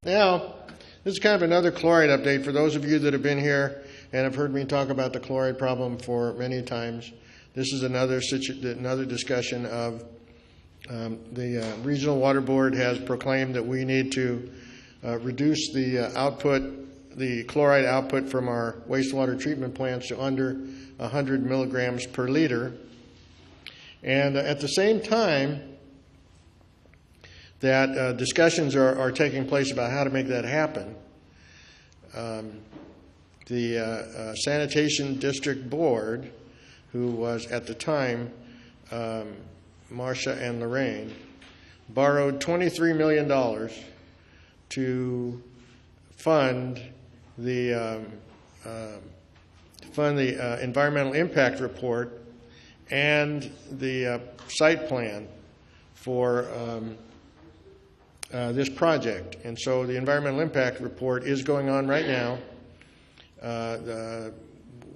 Now, this is kind of another chloride update for those of you that have been here and have heard me talk about the chloride problem for many times. This is another discussion of the Regional Water Board has proclaimed that we need to reduce the chloride output from our wastewater treatment plants to under 100 milligrams per liter. And at the same time that discussions are taking place about how to make that happen, the Sanitation District Board, who was at the time Marcia and Lorraine, borrowed $23 million to fund the environmental impact report and the site plan for this project. And so the environmental impact report is going on right now.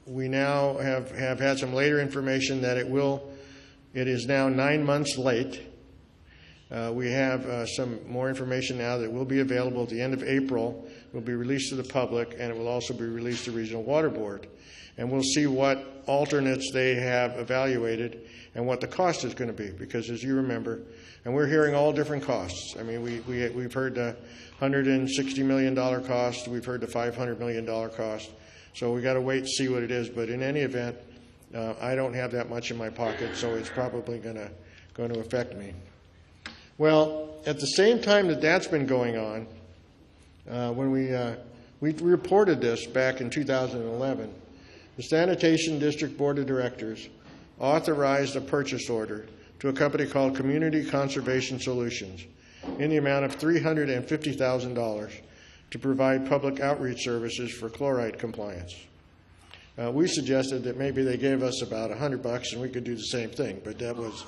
We now have had some later information that it is now 9 months late. We have some more information now that will be available at the end of April. It will be released to the public, and it will also be released to Regional Water Board. And we'll see what alternates they have evaluated and what the cost is going to be. Because as you remember, and we're hearing all different costs. I mean, we've heard the $160 million cost. We've heard the $500 million cost. So we got to wait and see what it is. But in any event, I don't have that much in my pocket, so it's probably going to affect me. Well, at the same time that that's been going on, when we reported this back in 2011, the Sanitation District Board of Directors authorized a purchase order to a company called Community Conservation Solutions in the amount of $350,000 to provide public outreach services for chloride compliance. We suggested that maybe they gave us about $100 and we could do the same thing, but that was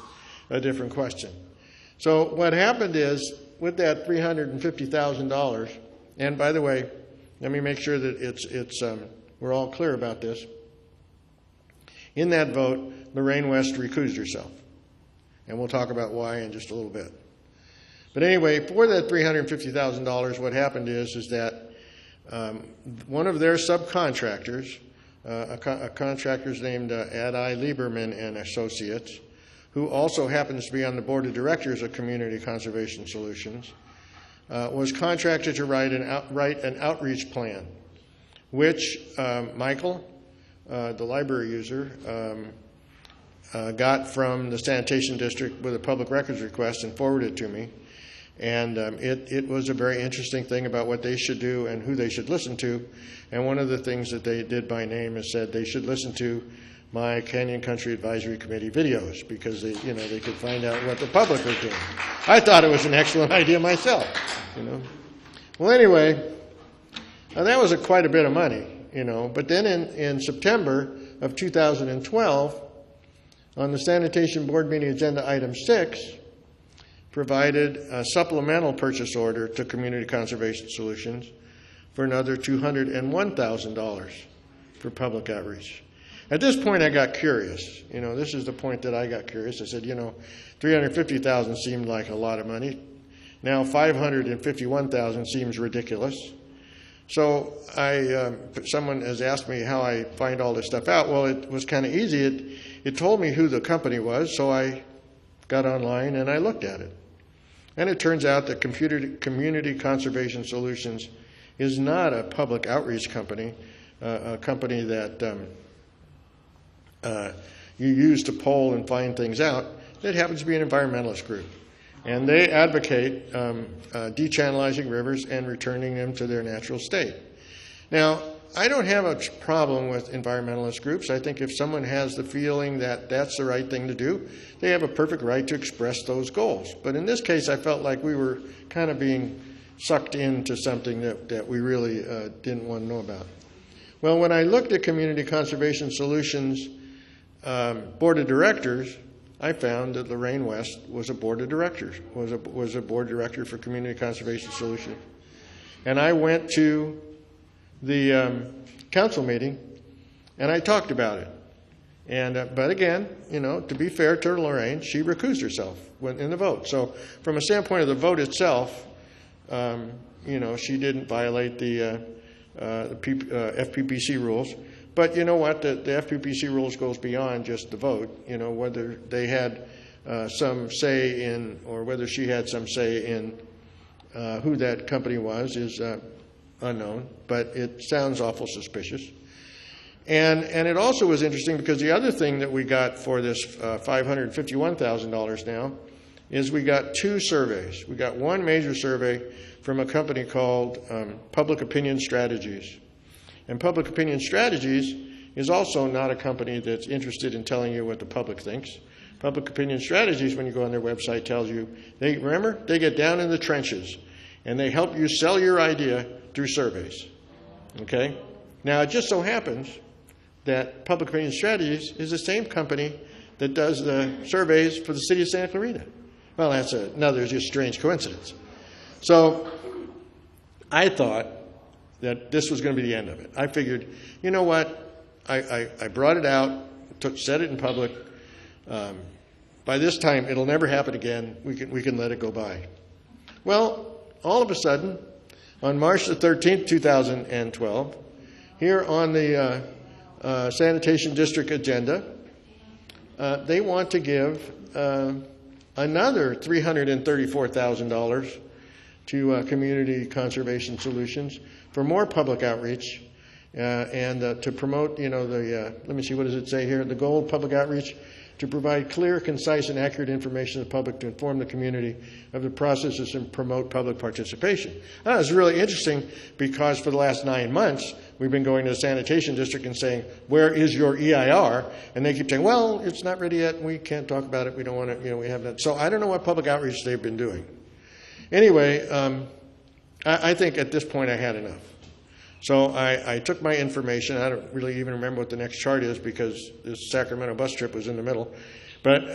a different question. So what happened is, with that $350,000, and by the way, let me make sure that we're all clear about this. In that vote, Lorraine West recused herself, and we'll talk about why in just a little bit. But anyway, for that $350,000, what happened is that one of their subcontractors, a contractor's named Adi Lieberman and Associates, who also happens to be on the board of directors of Community Conservation Solutions, was contracted to write an outreach plan, which Michael, the library user, got from the Sanitation District with a public records request and forwarded it to me. And it was a very interesting thing about what they should do and who they should listen to. And one of the things that they did by name is said they should listen to my Canyon Country Advisory Committee videos, because they could find out what the public was doing. I thought it was an excellent idea myself. Well, anyway, that was quite a bit of money, But then in September of 2012, on the Sanitation Board meeting agenda item 6, provided a supplemental purchase order to Community Conservation Solutions for another $201,000 for public outreach. At this point, I got curious. This is the point that I got curious. I said, $350,000 seemed like a lot of money. Now $551,000 seems ridiculous. So someone has asked me how I find all this stuff out. Well, it was kind of easy. It told me who the company was, so I got online and I looked at it. And it turns out that Community Conservation Solutions is not a public outreach company, a company that you use to poll and find things out. It happens to be an environmentalist group. And they advocate dechannelizing rivers and returning them to their natural state. Now, I don't have a problem with environmentalist groups. I think if someone has the feeling that that's the right thing to do, they have a perfect right to express those goals. But in this case, I felt like we were kind of being sucked into something that we really didn't want to know about. Well, when I looked at Community Conservation Solutions Board of Directors, I found that Lorraine West was a board of directors, was a board director for Community Conservation Solutions. And I went to the council meeting and I talked about it. And but again, to be fair to Lorraine, she recused herself in the vote. So from a standpoint of the vote itself, you know, she didn't violate the FPPC rules. But you know what? The FPPC rules goes beyond just the vote. You know, whether they had some say in, or whether she had some say in who that company was is unknown. But it sounds awful suspicious. And it also was interesting because the other thing that we got for this $551,000 now is we got two surveys. We got one major survey from a company called Public Opinion Strategies. And Public Opinion Strategies is also not a company that's interested in telling you what the public thinks. Public Opinion Strategies, when you go on their website, tells you, they get down in the trenches and they help you sell your idea through surveys. Okay? Now, it just so happens that Public Opinion Strategies is the same company that does the surveys for the city of Santa Clarita. Well, that's another just strange coincidence. So I thought that this was going to be the end of it. I figured, you know what? I brought it out, said it in public. By this time, it'll never happen again. We can let it go by. Well, all of a sudden, on March the 13th, 2012, here on the Sanitation District agenda, they want to give another $334,000 to Community Conservation Solutions for more public outreach and to promote, you know, let me see, what does it say here? The goal of public outreach, to provide clear, concise, and accurate information to the public to inform the community of the processes and promote public participation. That was really interesting because for the last 9 months, we've been going to the Sanitation District and saying, where is your EIR? And they keep saying, well, it's not ready yet. We can't talk about it. We don't want to, you know, we have that. So I don't know what public outreach they've been doing. Anyway, I think at this point I had enough. So I took my information. I don't really even remember what the next chart is because this Sacramento bus trip was in the middle. But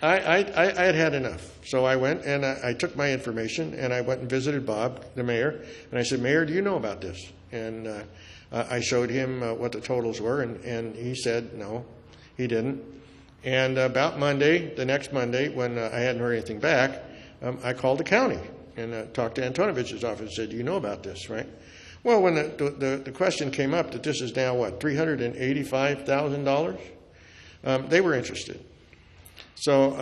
I had had enough. So I went and I took my information and I went and visited Bob, the mayor. And I said, Mayor, do you know about this? And I showed him what the totals were. And he said, no, he didn't. And about Monday, the next Monday, when I hadn't heard anything back, I called the county and talked to Antonivich's office and said, do you know about this, right? Well, when the question came up that this is now, what, $385,000, they were interested. So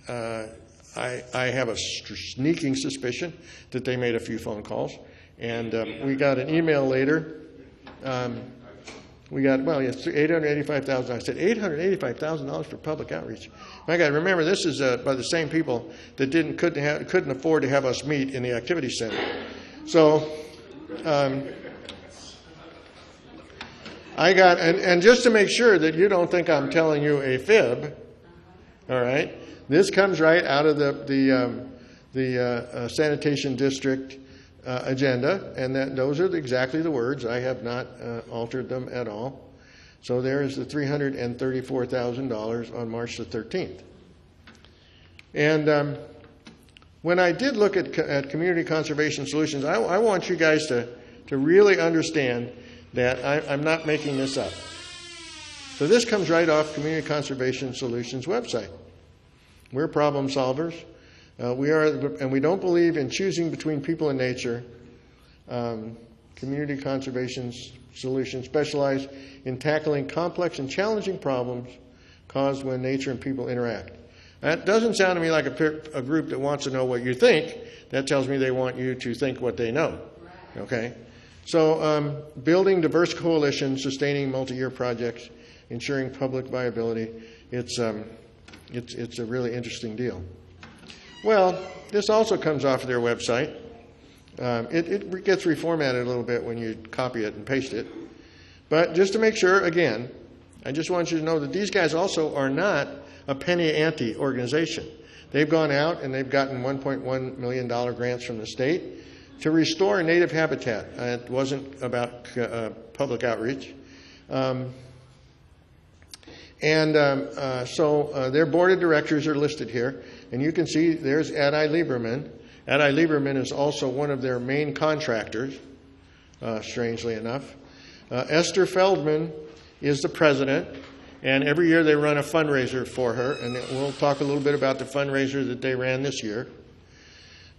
I have a sneaking suspicion that they made a few phone calls. And we got an email later. We got, well, yes, $885,000. I said, $885,000 for public outreach. My God, remember, this is by the same people that couldn't afford to have us meet in the activity center. So I got, and just to make sure that you don't think I'm telling you a fib, all right, this comes right out of the Sanitation District agenda, and those are exactly the words. I have not altered them at all. So there is the $334,000 on March the 13th. And when I did look at Community Conservation Solutions, I want you guys to really understand that I'm not making this up. So this comes right off Community Conservation Solutions website. We're problem solvers. We are, and we don't believe in choosing between people and nature. Community Conservation Solutions specialize in tackling complex and challenging problems caused when nature and people interact. That doesn't sound to me like a group that wants to know what you think. That tells me they want you to think what they know. Okay? So building diverse coalitions, sustaining multi-year projects, ensuring public viability, it's a really interesting deal. Well, this also comes off of their website. It gets reformatted a little bit when you copy it and paste it. But just to make sure, again, I just want you to know that these guys also are not a penny ante organization. They've gone out and they've gotten $1.1 million grants from the state to restore native habitat. It wasn't about public outreach. So their board of directors are listed here. And you can see there's Adi Lieberman. Adi Lieberman is also one of their main contractors, strangely enough. Esther Ferdman is the president, and every year they run a fundraiser for her, and we'll talk a little bit about the fundraiser that they ran this year.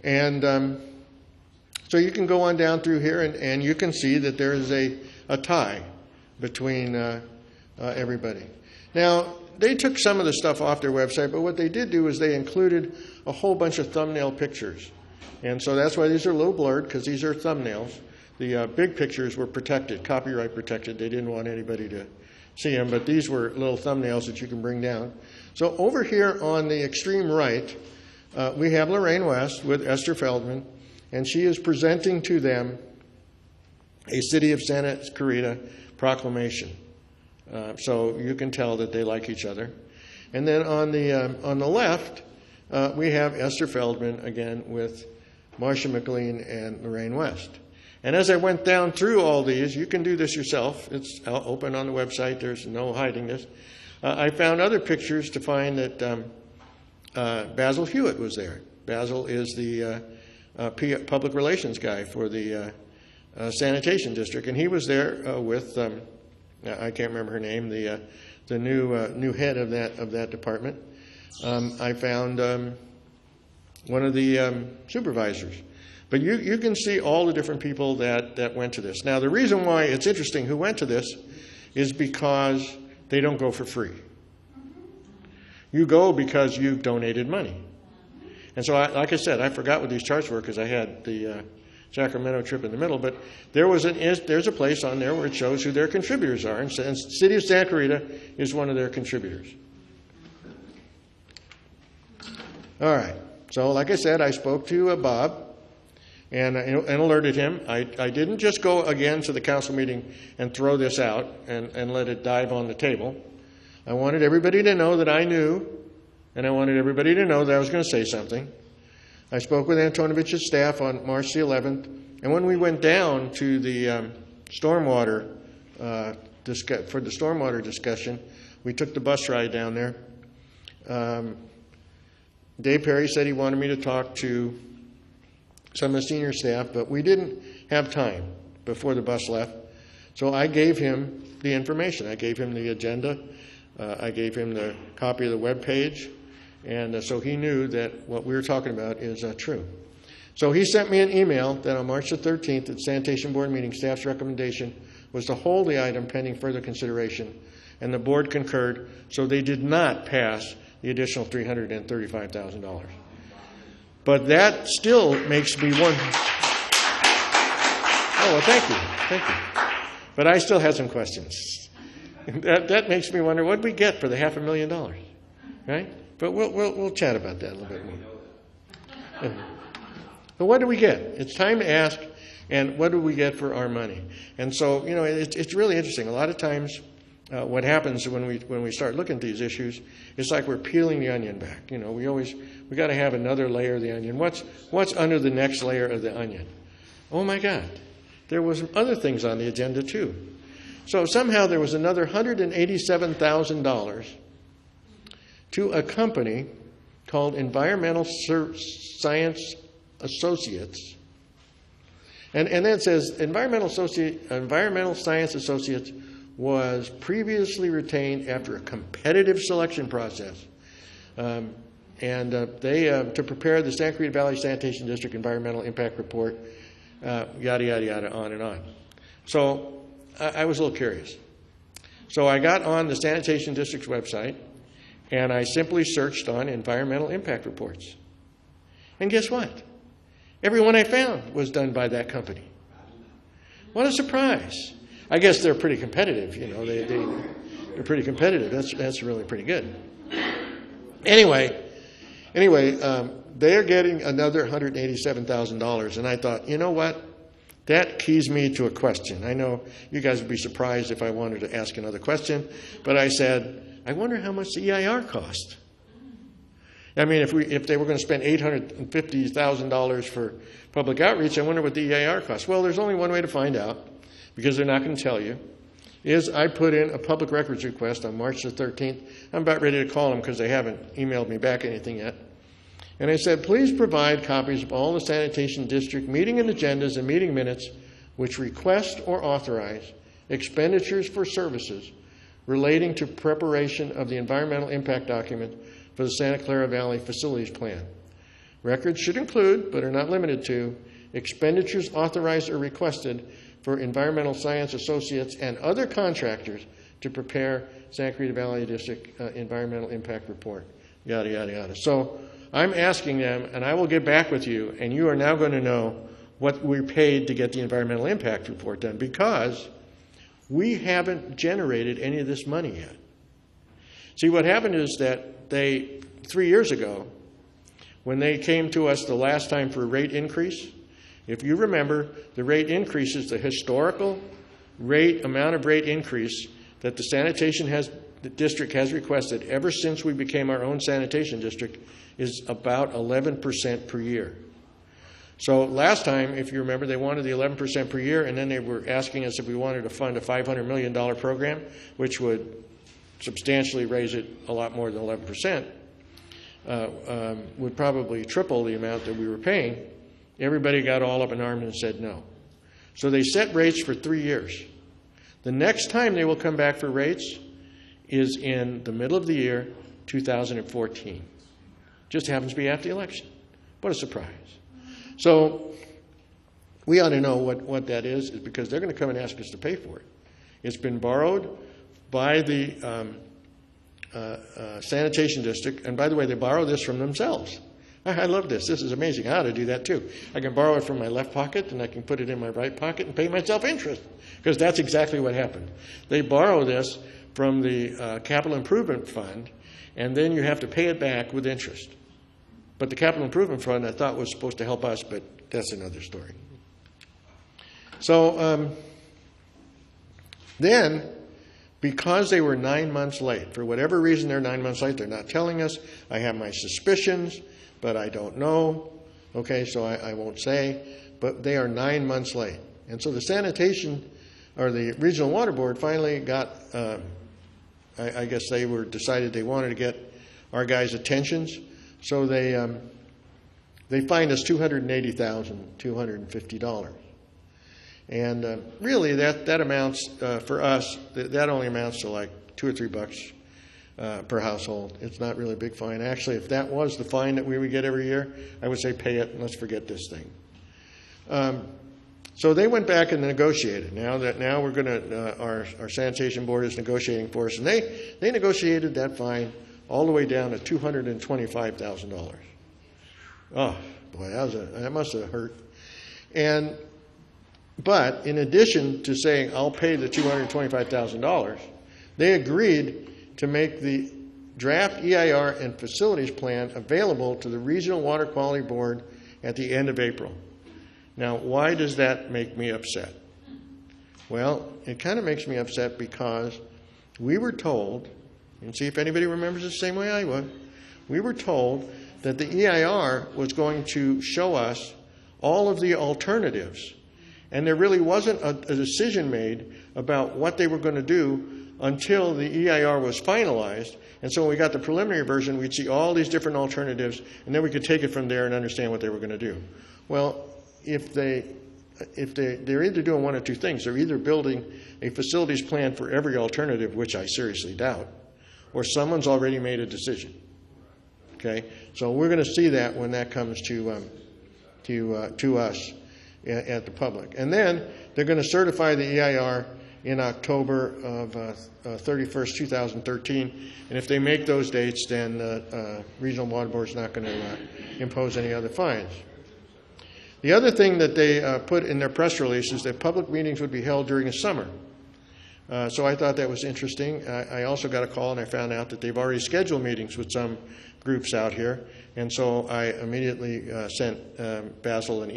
And so you can go on down through here, and you can see that there is a tie between everybody. Now, they took some of the stuff off their website, but what they did do is they included a whole bunch of thumbnail pictures. And so that's why these are a little blurred, because these are thumbnails. The big pictures were protected, copyright protected. They didn't want anybody to see them, but these were little thumbnails that you can bring down. So over here on the extreme right, we have Lorraine West with Esther Ferdman, and she is presenting to them a City of Santa Clarita proclamation. So you can tell that they like each other. And then on the left, we have Esther Ferdman again with Marcia McLean and Lorraine West. And as I went down through all these, you can do this yourself. It's open on the website. There's no hiding this. I found other pictures to find that Basil Hewitt was there. Basil is the public relations guy for the Sanitation District, and he was there with I can't remember her name, the new head of that department. I found one of the supervisors. But you can see all the different people that went to this. Now, the reason why it's interesting who went to this is because they don't go for free. You go because you've donated money. And so, like I said, I forgot what these charts were because I had the Sacramento trip in the middle. But there's a place on there where it shows who their contributors are. And City of Santa Clarita is one of their contributors. All right. So, like I said, I spoke to Bob. And alerted him. I didn't just go again to the council meeting and throw this out and let it dive on the table. I wanted everybody to know that I knew, and I wanted everybody to know that I was going to say something. I spoke with Antonivich's staff on March the 11th, and when we went down to the stormwater for the stormwater discussion, we took the bus ride down there. Dave Perry said he wanted me to talk to some of the senior staff, but we didn't have time before the bus left. So I gave him the information. I gave him the agenda. I gave him the copy of the web page. And so he knew that what we were talking about is true. So he sent me an email that on March the 13th at Sanitation Board meeting, staff's recommendation was to hold the item pending further consideration. And the board concurred, so they did not pass the additional $335,000. But that still makes me wonder. Oh, well, thank you. But I still have some questions. That makes me wonder, what did we get for the $500,000, right? But we'll chat about that a little bit more. But what do we get? It's time to ask, and what do we get for our money? And so, it's really interesting. A lot of times, what happens when we start looking at these issues, it's like we're peeling the onion back. We got to have another layer of the onion. What's under the next layer of the onion? Oh my God, there was other things on the agenda too. So somehow there was another $187,000 to a company called Environmental Science Associates, and then it says Environmental Science Associates was previously retained after a competitive selection process. They to prepare the Santa Clarita Valley Sanitation District Environmental Impact Report, yada, yada, yada, on and on. So I was a little curious. So I got on the Sanitation District's website, and I simply searched on environmental impact reports. And guess what? Every one I found was done by that company. What a surprise. I guess they're pretty competitive, they're pretty competitive. That's really pretty good. Anyway, they're getting another $187,000, and I thought, you know what? That keys me to a question. I know you guys would be surprised if I wanted to ask another question, but I said, I wonder how much the EIR cost. I mean, if they were going to spend $850,000 for public outreach, I wonder what the EIR cost. Well, there's only one way to find out, because they're not going to tell you, is I put in a public records request on March the 13th. I'm about ready to call them because they haven't emailed me back anything yet. And I said, please provide copies of all the Sanitation District meeting and agendas and meeting minutes which request or authorize expenditures for services relating to preparation of the environmental impact document for the Santa Clara Valley Facilities Plan. Records should include, but are not limited to, expenditures authorized or requested for environmental science associates and other contractors to prepare Santa Clarita Valley District Environmental Impact Report, yada, yada, yada. So I'm asking them, and I will get back with you, and you are now going to know what we're paid to get the environmental impact report done, because we haven't generated any of this money yet. See, what happened is that 3 years ago, when they came to us the last time for a rate increase, if you remember, the rate increase is the historical amount of rate increase that the district has requested ever since we became our own sanitation district is about 11% per year. So last time, if you remember, they wanted the 11% per year, and then they were asking us if we wanted to fund a $500 million program, which would substantially raise it a lot more than 11%, would probably triple the amount that we were paying. Everybody got all up in arms and said no. So they set rates for 3 years. The next time they will come back for rates is in the middle of the year, 2014. Just happens to be after the election. What a surprise. So we ought to know what that is because they're going to come and ask us to pay for it. It's been borrowed by the sanitation district. And by the way, they borrow this from themselves. I love this. This is amazing. I ought to do that too. I can borrow it from my left pocket and I can put it in my right pocket and pay myself interest, because that's exactly what happened. They borrow this from the capital improvement fund, and then you have to pay it back with interest. But the capital improvement fund I thought was supposed to help us, but that's another story. So then, because they were 9 months late, for whatever reason they're 9 months late, they're not telling us. I have my suspicions, but I don't know. Okay, so I won't say. But they are 9 months late. And so the sanitation, or the regional water board, finally got, I guess they decided they wanted to get our guys' attentions. So they fined us $280,250. And really, that amounts, for us, that only amounts to like $2 or $3 per household. It's not really a big fine. Actually, if that was the fine that we would get every year, I would say pay it and let's forget this thing. So they went back and negotiated. Now we're going to, our sanitation board is negotiating for us, and they negotiated that fine all the way down to $225,000. Oh boy, that must have hurt. But in addition to saying I'll pay the $225,000, they agreed to make the draft EIR and facilities plan available to the Regional Water Quality Board at the end of April. Now, why does that make me upset? Well, it kind of makes me upset because we were told, and see if anybody remembers the same way I would, we were told that the EIR was going to show us all of the alternatives. And there really wasn't a decision made about what they were going to do until the EIR was finalized. And so when we got the preliminary version, we'd see all these different alternatives, and then we could take it from there and understand what they were going to do. Well, if they're either doing one of two things. They're either building a facilities plan for every alternative, which I seriously doubt, or someone's already made a decision. Okay? So we're going to see that when that comes to us at the public. And then they're going to certify the EIR in October of 31st, 2013. And if they make those dates, then Regional Water Board is not going to impose any other fines. The other thing that they put in their press release is that public meetings would be held during the summer. So I thought that was interesting. I also got a call and I found out that they've already scheduled meetings with some groups out here. And so I immediately sent Basil an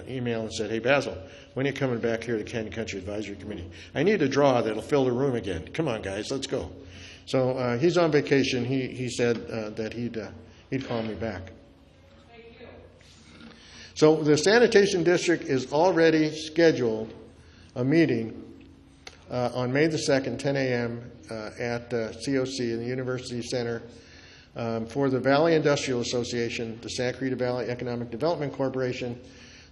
email and said, hey, Basil, when are you coming back here to Canyon Country Advisory Committee? I need a draw that'll fill the room again. Come on, guys, let's go. So he's on vacation. He said that he'd call me back. Thank you. So the Sanitation District is already scheduled a meeting on May the 2nd, 10 a.m. At COC in the University Center for the Valley Industrial Association, the Santa Clarita Valley Economic Development Corporation,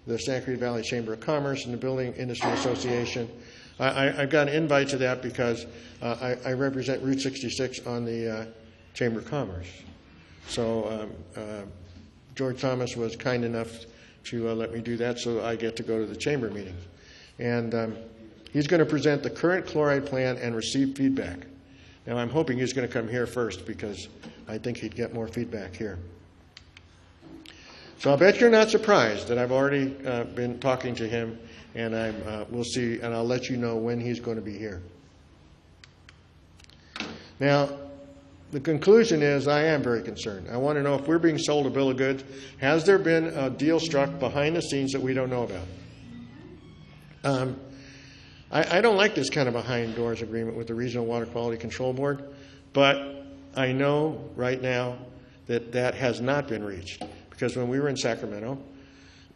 the Santa Clarita Valley Chamber of Commerce, and the Building Industry Association. I've got an invite to that because I represent Route 66 on the Chamber of Commerce. So George Thomas was kind enough to let me do that, so I get to go to the chamber meetings. And he's going to present the current chloride plan and receive feedback. Now, I'm hoping he's going to come here first because I think he'd get more feedback here. So I'll bet you're not surprised that I've already been talking to him, and we'll see, and I'll let you know when he's going to be here. Now, the conclusion is I am very concerned. I want to know if we're being sold a bill of goods. Has there been a deal struck behind the scenes that we don't know about? I don't like this kind of behind doors agreement with the Regional Water Quality Control Board, but I know right now that that has not been reached. Because when we were in Sacramento,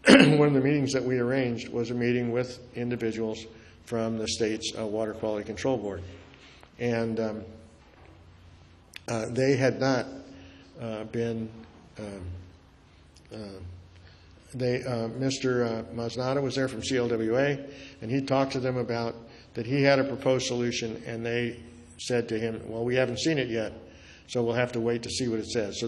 one of the meetings that we arranged was a meeting with individuals from the state's Water Quality Control Board. And they had not been, Mr. Masnada was there from CLWA, and he talked to them about that he had a proposed solution, and they said to him, well, we haven't seen it yet, so we'll have to wait to see what it says. So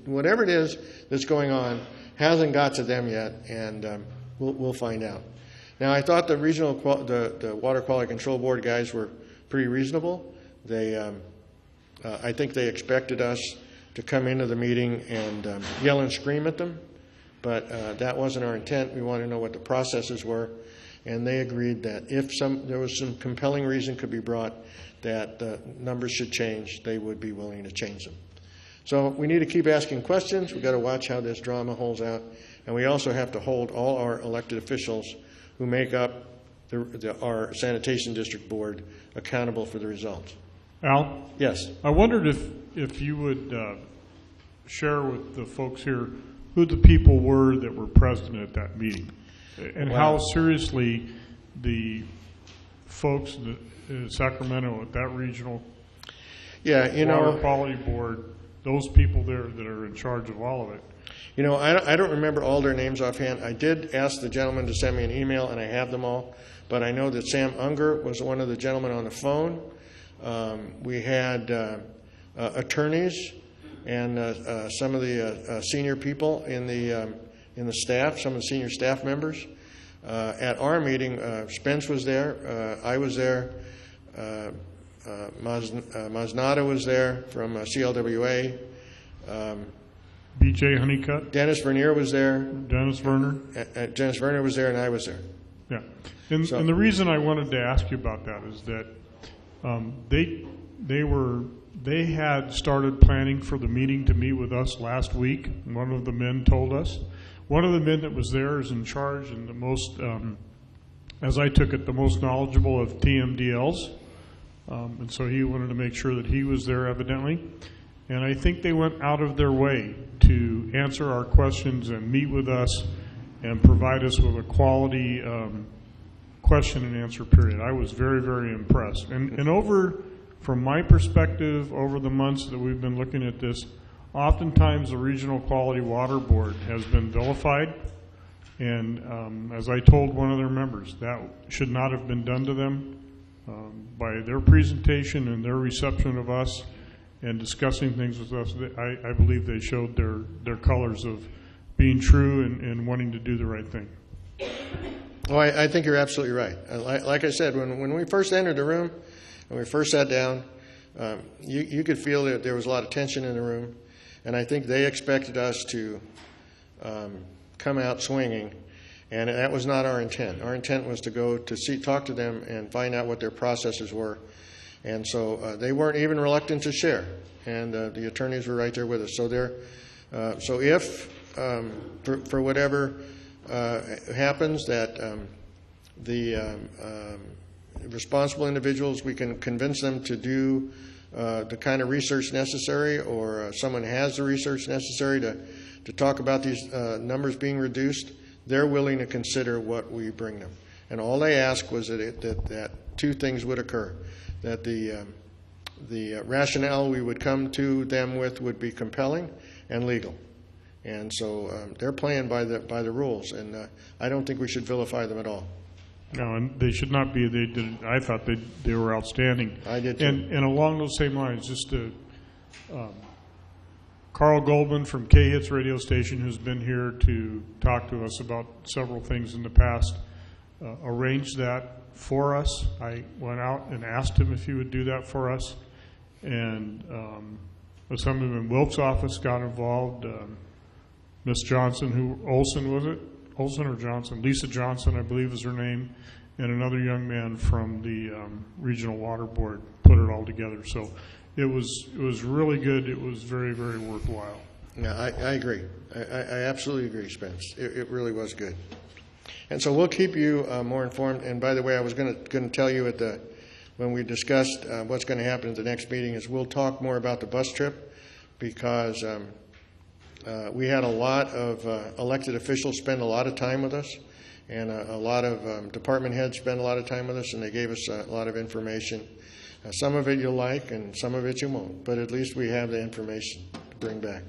whatever it is that's going on hasn't got to them yet, and we'll find out. Now, I thought the the Water Quality Control Board guys were pretty reasonable. I think they expected us to come into the meeting and yell and scream at them, but that wasn't our intent. We wanted to know what the processes were, and they agreed that if there was some compelling reason could be brought that the numbers should change, they would be willing to change them. So we need to keep asking questions. We've got to watch how this drama holds out, and we also have to hold all our elected officials who make up our Sanitation District Board accountable for the results. Al? Yes. I wondered if you would share with the folks here who the people were that were present at that meeting and how seriously the folks in Sacramento at that regional water quality board, those people there that are in charge of all of it. You know, I don't remember all their names offhand. I did ask the gentleman to send me an email, and I have them all. But I know that Sam Unger was one of the gentlemen on the phone. We had attorneys and some of the senior people in the staff, some of the senior staff members. At our meeting, Spence was there. I was there. Masnada was there from CLWA. B.J. Honeycutt. Dennis Vernier was there. Dennis Werner. Dennis Werner was there, and I was there. Yeah, and the reason I wanted to ask you about that is that they had started planning for the meeting to meet with us last week. One of the men told us. One of the men that was there is in charge and the most, as I took it, the most knowledgeable of TMDLs. And so he wanted to make sure that he was there, evidently. And I think they went out of their way to answer our questions and meet with us and provide us with a quality question and answer period. I was very, very impressed. And from my perspective, over the months that we've been looking at this, oftentimes the Regional Quality Water Board has been vilified. And as I told one of their members, that should not have been done to them. By their presentation and their reception of us and discussing things with us, I believe they showed their colors of being true and wanting to do the right thing. Well, I think you're absolutely right. Like I said, when we first entered the room, when we first sat down, you could feel that there was a lot of tension in the room, and I think they expected us to come out swinging, and that was not our intent. Our intent was to go to talk to them and find out what their processes were, and so they weren't even reluctant to share, and the attorneys were right there with us. So if for whatever happens that the responsible individuals, we can convince them to do the kind of research necessary, or someone has the research necessary to talk about these numbers being reduced, they're willing to consider what we bring them. And all they ask was that two things would occur, that the rationale we would come to them with would be compelling and legal. And so they're playing by the rules, and I don't think we should vilify them at all. No, and they should not be. I thought they were outstanding. I did too. And along those same lines, just to Carl Goldman from K-Hits radio station, who's been here to talk to us about several things in the past, arranged that for us. I went out and asked him if he would do that for us, and someone in Wilk's office got involved. Miss Johnson, Olson was it? Olson or Johnson? Lisa Johnson, I believe is her name, and another young man from the Regional Water Board put it all together. So it was really good. It was very, very worthwhile. Yeah, I agree. I absolutely agree, Spence. It really was good. And so we'll keep you more informed. And by the way, I was going to tell you when we discussed what's going to happen at the next meeting is we'll talk more about the bus trip, because we had a lot of elected officials spend a lot of time with us, and a lot of department heads spend a lot of time with us, and they gave us a lot of information. Some of it you'll like, and some of it you won't, but at least we have the information to bring back.